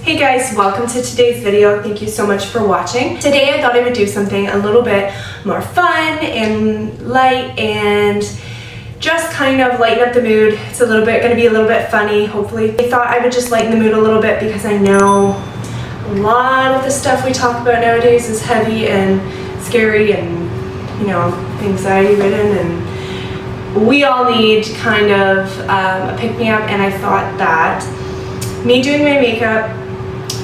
Hey guys, welcome to today's video. Thank you so much for watching. Today I thought I would do something a little bit more fun and light and just kind of lighten up the mood. It's going to be a little bit funny, hopefully. I thought I would just lighten the mood a little bit because I know a lot of the stuff we talk about nowadays is heavy and scary and, you know, anxiety ridden, and we all need kind of a pick-me-up, and I thought that me doing my makeup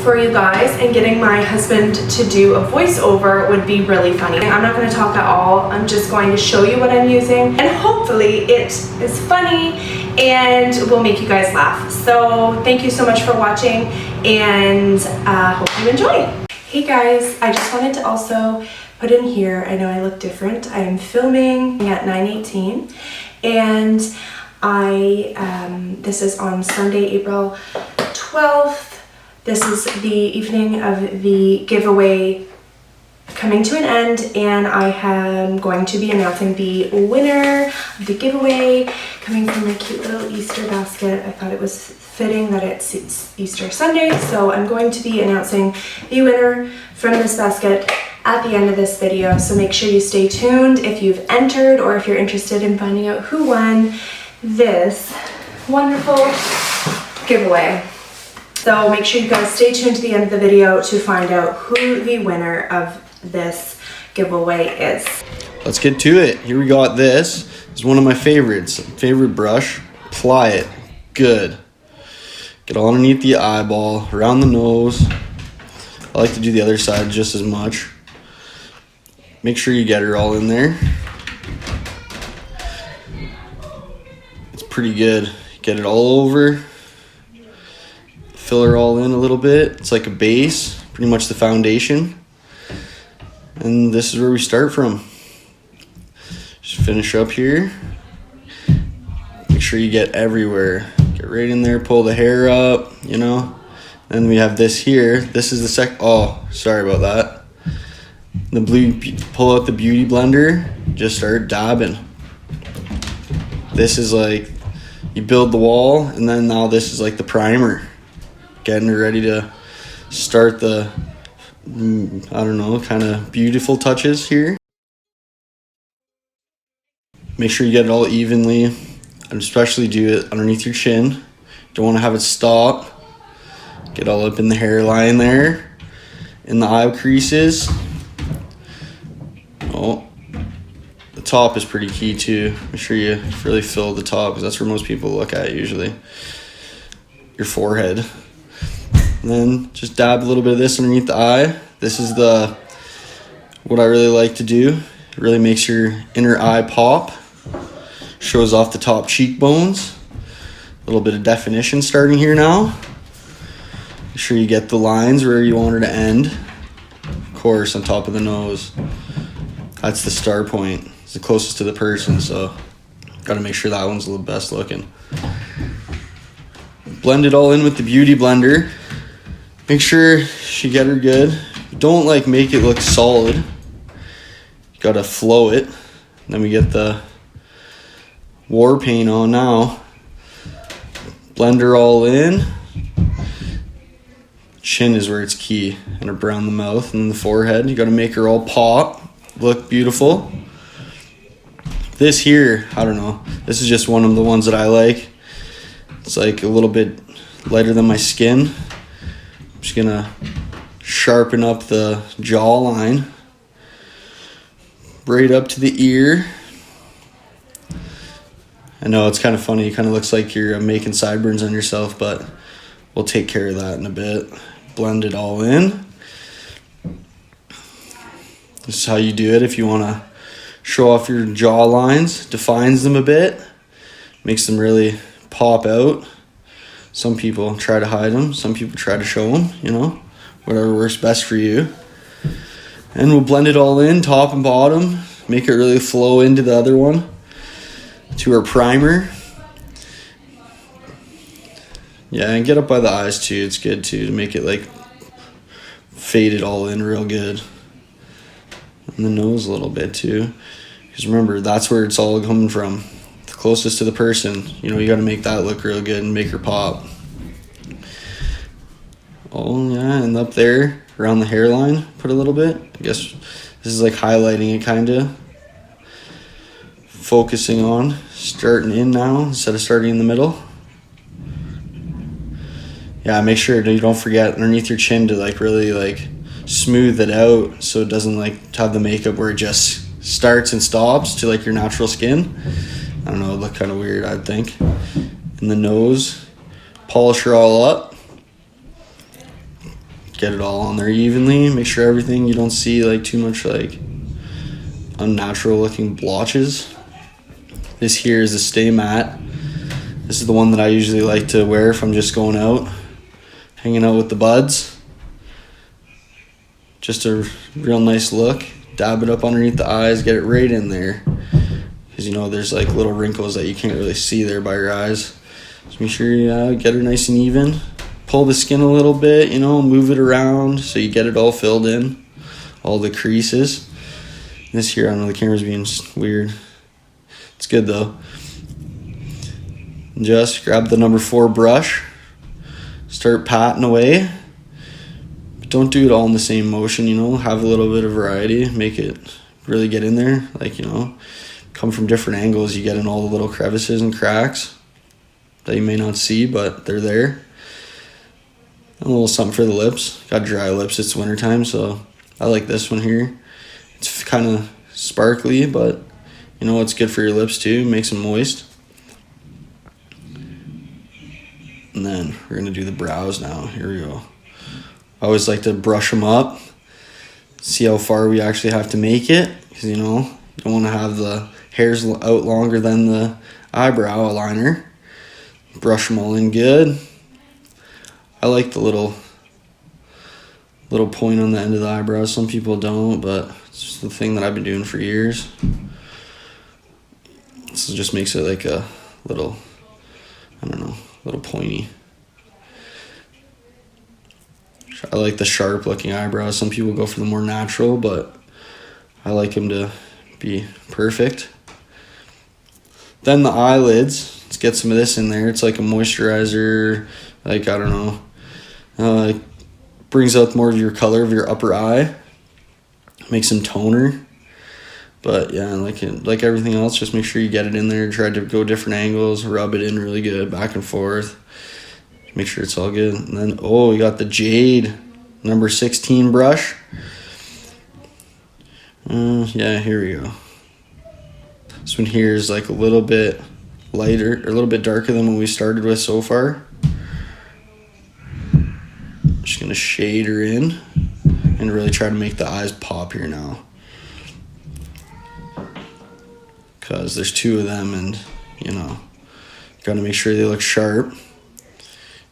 for you guys and getting my husband to do a voiceover would be really funny. I'm not going to talk at all. I'm just going to show you what I'm using, and hopefully it is funny and will make you guys laugh. So thank you so much for watching, and hope you enjoy. Hey guys, I just wanted to also put in here, I know I look different. I am filming at 9:18, and this is on Sunday, April 12th. This is the evening of the giveaway coming to an end, and I am going to be announcing the winner of the giveaway coming from my cute little Easter basket. I thought it was fitting that it's Easter Sunday, so I'm going to be announcing the winner from this basket at the end of this video. So make sure you stay tuned if you've entered or if you're interested in finding out who won this wonderful giveaway. So make sure you guys stay tuned to the end of the video to find out who the winner of this giveaway is. Let's get to it. Here we got this. It's one of my favorites. Favorite brush. Apply it. Good. Get all underneath the eyeball, around the nose. I like to do the other side just as much. Make sure you get her all in there. It's pretty good. Get it all over. Fill her all in a little bit. It's like a base, pretty much the foundation. And this is where we start from. Just finish up here. Make sure you get everywhere. Get right in there, pull the hair up, you know. Then we have this here. This is the oh, sorry about that. The blue, pull out the beauty blender, just start dabbing. This is like, you build the wall, and then now this is like the primer. Getting her ready to start the, I don't know, kind of beautiful touches here. Make sure you get it all evenly, and especially do it underneath your chin. Don't want to have it stop. Get all up in the hairline there, in the eye creases. Oh, the top is pretty key too. Make sure you really fill the top, because that's where most people look at usually. Your forehead. And then just dab a little bit of this underneath the eye. This is what I really like to do. It really makes your inner eye pop. Shows off the top cheekbones. A little bit of definition starting here now. Make sure you get the lines where you want her to end. Of course, on top of the nose. That's the star point. It's the closest to the person, so gotta make sure that one's the best looking. Blend it all in with the beauty blender. Make sure you get her good. Don't like make it look solid. You gotta flow it. Then we get the war paint on now. Blend her all in. Chin is where it's key. And around the mouth and the forehead. You gotta make her all pop. Look beautiful. This here, I don't know. This is just one of the ones that I like. It's like a little bit lighter than my skin. I'm just gonna sharpen up the jawline. Right up to the ear. I know it's kind of funny. It kind of looks like you're making sideburns on yourself, but we'll take care of that in a bit. Blend it all in. This is how you do it if you want to show off your jaw lines. Defines them a bit. Makes them really pop out. Some people try to hide them. Some people try to show them, you know. Whatever works best for you. And we'll blend it all in, top and bottom. Make it really flow into the other one. To our primer. Yeah, and get up by the eyes too. It's good too, to make it like fade it all in real good. And the nose a little bit too. Because remember, that's where it's all coming from. The closest to the person. You know, you got to make that look real good and make her pop. Oh yeah, and up there around the hairline, put a little bit. I guess this is like highlighting it, kind of. Focusing on starting in now instead of starting in the middle. Yeah, make sure you don't forget underneath your chin to like really like smooth it out so it doesn't like have the makeup where it just starts and stops to like your natural skin. I don't know, it look kind of weird, I think. And the nose, polish her all up. Get it all on there evenly. Make sure everything, you don't see like too much like unnatural looking blotches. This here is the Stay Matte. This is the one that I usually like to wear if I'm just going out, hanging out with the buds. Just a real nice look. Dab it up underneath the eyes, get it right in there. Because you know there's like little wrinkles that you can't really see there by your eyes. Just make sure you get her nice and even. Pull the skin a little bit, you know, move it around so you get it all filled in. All the creases. This here, I don't know, the camera's being weird. It's good though. Just grab the number 4 brush. Start patting away. But don't do it all in the same motion, you know. Have a little bit of variety. Make it really get in there. Like, you know, come from different angles. You get in all the little crevices and cracks that you may not see, but they're there. A little something for the lips. Got dry lips. It's wintertime, so I like this one here. It's kind of sparkly, but you know, it's good for your lips too. Makes them moist. And then we're going to do the brows now. Here we go. I always like to brush them up. See how far we actually have to make it. Because, you know, you don't want to have the hairs out longer than the eyebrow liner. Brush them all in good. I like the little point on the end of the eyebrow. Some people don't, but it's just the thing that I've been doing for years. This just makes it like a little, I don't know, little pointy. I like the sharp looking eyebrows. Some people go for the more natural, but I like them to be perfect. Then the eyelids. Let's get some of this in there. It's like a moisturizer, like, I don't know. It brings out more of your color of your upper eye. Makes them toner. But yeah, like everything else, just make sure you get it in there. Try to go different angles, rub it in really good, back and forth. Make sure it's all good. And then, oh, we got the Jade number 16 brush. Yeah, here we go. This one here is like a little bit lighter, or a little bit darker than what we started with so far. Just gonna shade her in and really try to make the eyes pop here now. Because there's 2 of them and, you know, got to make sure they look sharp.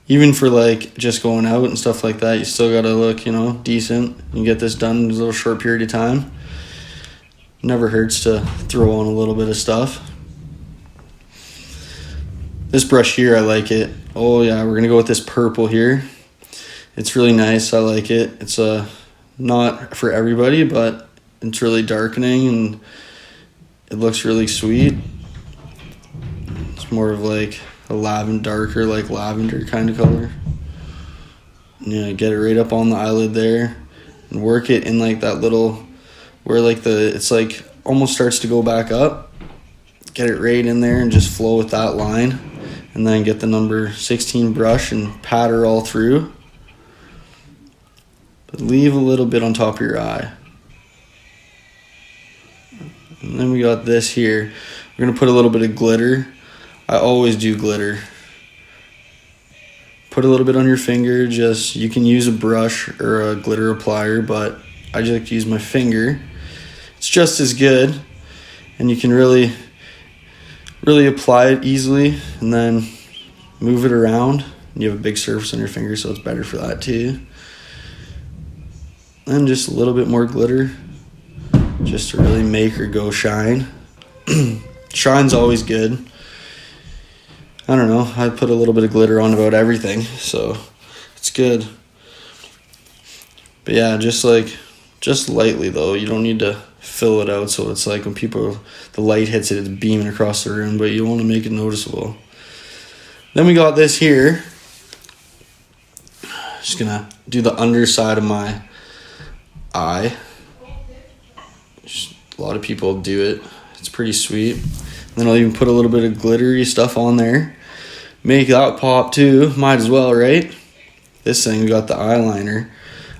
Even for, like, just going out and stuff like that, you still got to look, you know, decent. You can get this done in a little short period of time. Never hurts to throw on a little bit of stuff. This brush here, I like it. Oh, yeah, we're going to go with this purple here. It's really nice. I like it. It's not for everybody, but it's really darkening and it looks really sweet. It's more of like a darker, like lavender kind of color. Yeah, get it right up on the eyelid there and work it in like that little, where like it's like almost starts to go back up. Get it right in there and just flow with that line. And then get the number 16 brush and pat her all through. But leave a little bit on top of your eye. And then we got this here. We're going to put a little bit of glitter. I always do glitter. Put a little bit on your finger. Just, you can use a brush or a glitter applier, but I just like to use my finger. It's just as good. And you can really apply it easily and then move it around. You have a big surface on your finger, so it's better for that too. And just a little bit more glitter. Just to really make her go shine. Shine's always good. I don't know. I put a little bit of glitter on about everything, so it's good. But yeah, just lightly though. You don't need to fill it out so it's like when the light hits it, it's beaming across the room, but you want to make it noticeable. Then we got this here. Just gonna do the underside of my eye. Just, a lot of people do it. It's pretty sweet. And then I'll even put a little bit of glittery stuff on there. Make that pop too. Might as well, right? This thing, we got the eyeliner.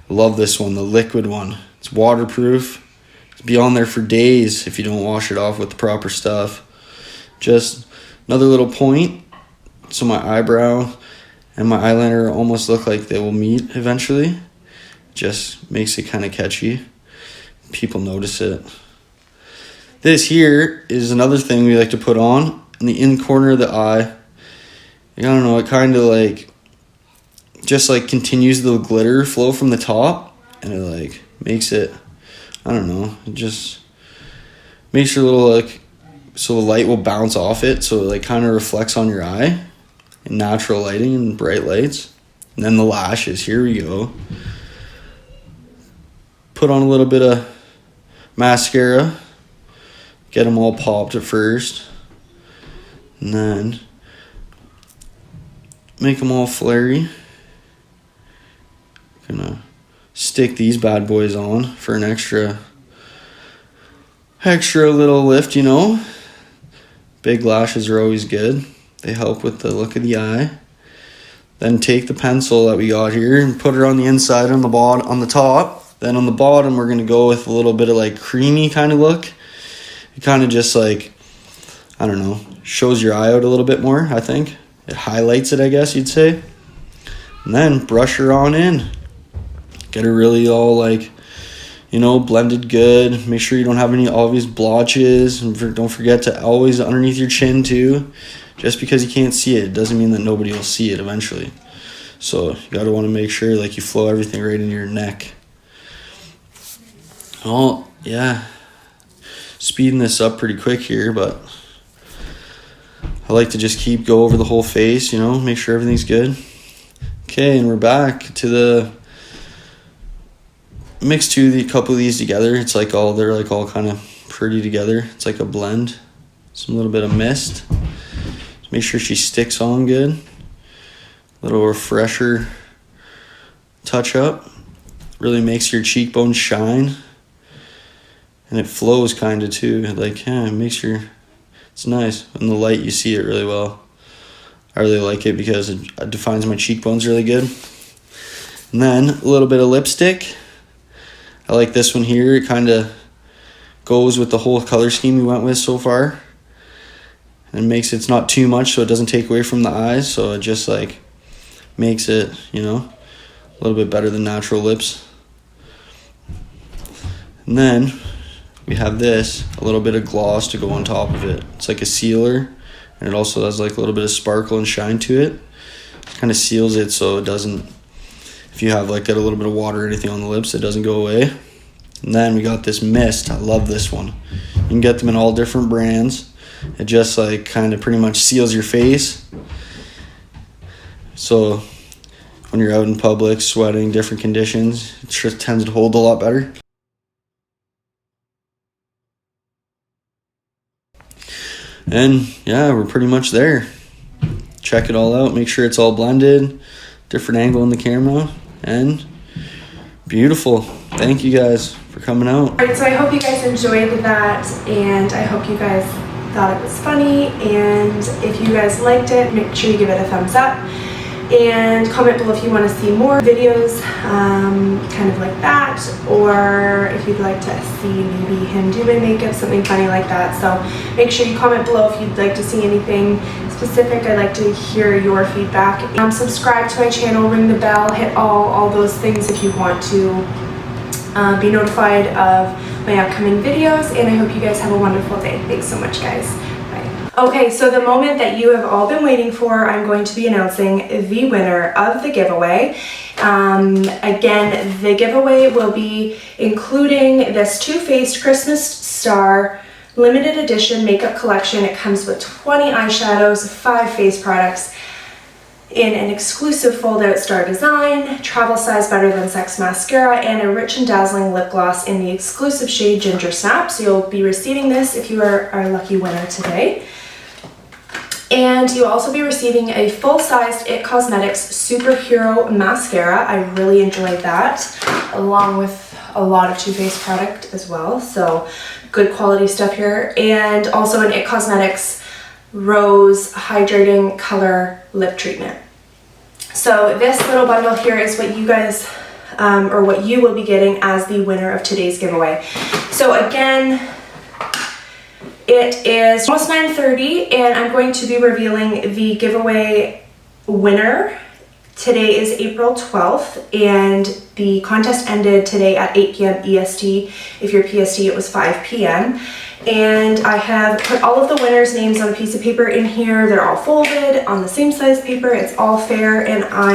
I love this one, the liquid one. It's waterproof. It's be on there for days if you don't wash it off with the proper stuff. Just another little point. So my eyebrow and my eyeliner almost look like they will meet eventually. Just makes it kind of catchy. People notice it. This here is another thing we like to put on in the in corner of the eye. I don't know, it kind of like just like continues the glitter flow from the top, and it like makes it, I don't know, it just makes your little like, so the light will bounce off it, so it like kind of reflects on your eye in natural lighting and bright lights. And then the lashes, here we go. Put on a little bit of mascara, get them all popped at first, and then make them all flary. Gonna stick these bad boys on for an extra little lift, you know. Big lashes are always good. They help with the look of the eye. Then take the pencil that we got here and put it on the inside on the bottom, on the top. Then on the bottom, we're gonna go with a little bit of like creamy kind of look. It kind of just like, I don't know, shows your eye out a little bit more, I think. It highlights it, I guess you'd say. And then brush her on in. Get her really all like, you know, blended good. Make sure you don't have any obvious blotches. And don't forget to always underneath your chin too. Just because you can't see it doesn't mean that nobody will see it eventually. So you gotta want to make sure like you flow everything right into your neck. Oh yeah, speeding this up pretty quick here, but I like to just go over the whole face, you know, make sure everything's good. Okay, and we're back to the mix a couple of these together. It's like they're like all kind of pretty together. It's like a blend. Some little bit of mist. Just make sure she sticks on good. Little refresher touch up. Really makes your cheekbones shine. And it flows kind of too. Like, yeah, it makes it's nice. In the light you see it really well. I really like it because it defines my cheekbones really good. And then a little bit of lipstick. I like this one here. It kind of goes with the whole color scheme we went with so far. And makes it's not too much so it doesn't take away from the eyes. So it just like makes it, you know, a little bit better than natural lips. And then we have this, a little bit of gloss to go on top of it. It's like a sealer, and it also has like a little bit of sparkle and shine to it. Kind of seals it so it doesn't, if you have like got a little bit of water or anything on the lips, it doesn't go away. And then we got this mist. I love this one. You can get them in all different brands. It just like kind of pretty much seals your face. So when you're out in public, sweating, different conditions, it just tends to hold a lot better. And yeah, we're pretty much there. Check it all out. Make sure it's all blended. Different angle in the camera. And beautiful. Thank you guys for coming out. Alright, so I hope you guys enjoyed that, and I hope you guys thought it was funny. And if you guys liked it, make sure you give it a thumbs up. And comment below if you want to see more videos kind of like that, or if you'd like to see maybe him doing makeup, something funny like that. So make sure you comment below if you'd like to see anything specific. I'd like to hear your feedback. Subscribe to my channel, ring the bell, hit all those things if you want to be notified of my upcoming videos. And I hope you guys have a wonderful day. Thanks so much, guys. Okay, so the moment that you have all been waiting for, I'm going to be announcing the winner of the giveaway. Again, the giveaway will be including this Too Faced Christmas Star limited edition makeup collection. It comes with 20 eyeshadows, 5 face products in an exclusive fold-out star design, travel size Better Than Sex mascara, and a rich and dazzling lip gloss in the exclusive shade Ginger Snap. So you'll be receiving this if you are our lucky winner today. And you'll also be receiving a full-sized IT Cosmetics Superhero Mascara. I really enjoyed that, along with a lot of Too Faced product as well. So good quality stuff here. And also an IT Cosmetics Rose Hydrating Color Lip Treatment. So this little bundle here is what you guys, or what you will be getting as the winner of today's giveaway. So again, it is almost 9:30 and I'm going to be revealing the giveaway winner. Today is April 12th and the contest ended today at 8 p.m. EST. If you're PST, it was 5 p.m. And I have put all of the winners' names on a piece of paper in here. They're all folded on the same size paper. It's all fair, and I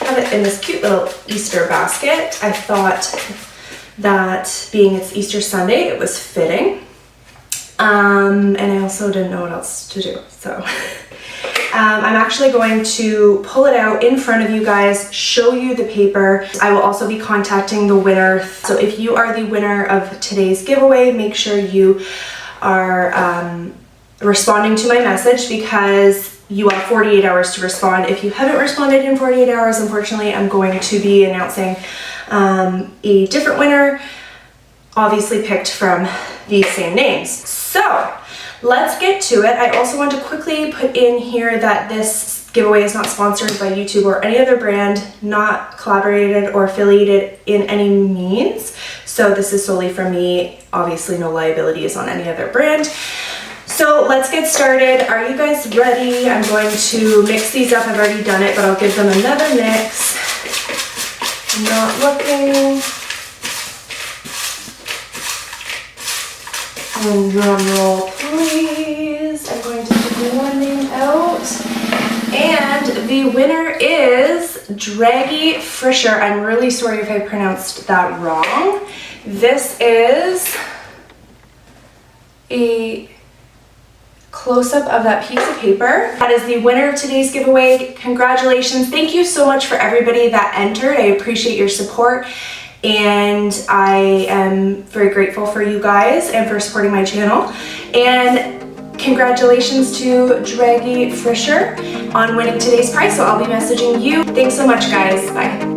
have it in this cute little Easter basket. I thought that being it's Easter Sunday, it was fitting. And I also didn't know what else to do, so I'm actually going to pull it out in front of you guys, show you the paper. I will also be contacting the winner. So if you are the winner of today's giveaway, make sure you are responding to my message, because you have 48 hours to respond. If you haven't responded in 48 hours, unfortunately, I'm going to be announcing a different winner, obviously picked from these same names. So let's get to it. I also want to quickly put in here that this giveaway is not sponsored by YouTube or any other brand, not collaborated or affiliated in any means. So this is solely from me. Obviously no liability is on any other brand. So let's get started. Are you guys ready? I'm going to mix these up. I've already done it, but I'll give them another mix. I'm not looking. And drum roll, please. I'm going to take one name out. And the winner is Draggy Frischer. I'm really sorry if I pronounced that wrong. This is a close-up of that piece of paper. That is the winner of today's giveaway. Congratulations. Thank you so much for everybody that entered. I appreciate your support. And I am very grateful for you guys and for supporting my channel. And congratulations to Draggy Frischer on winning today's prize. So I'll be messaging you. Thanks so much, guys. Bye.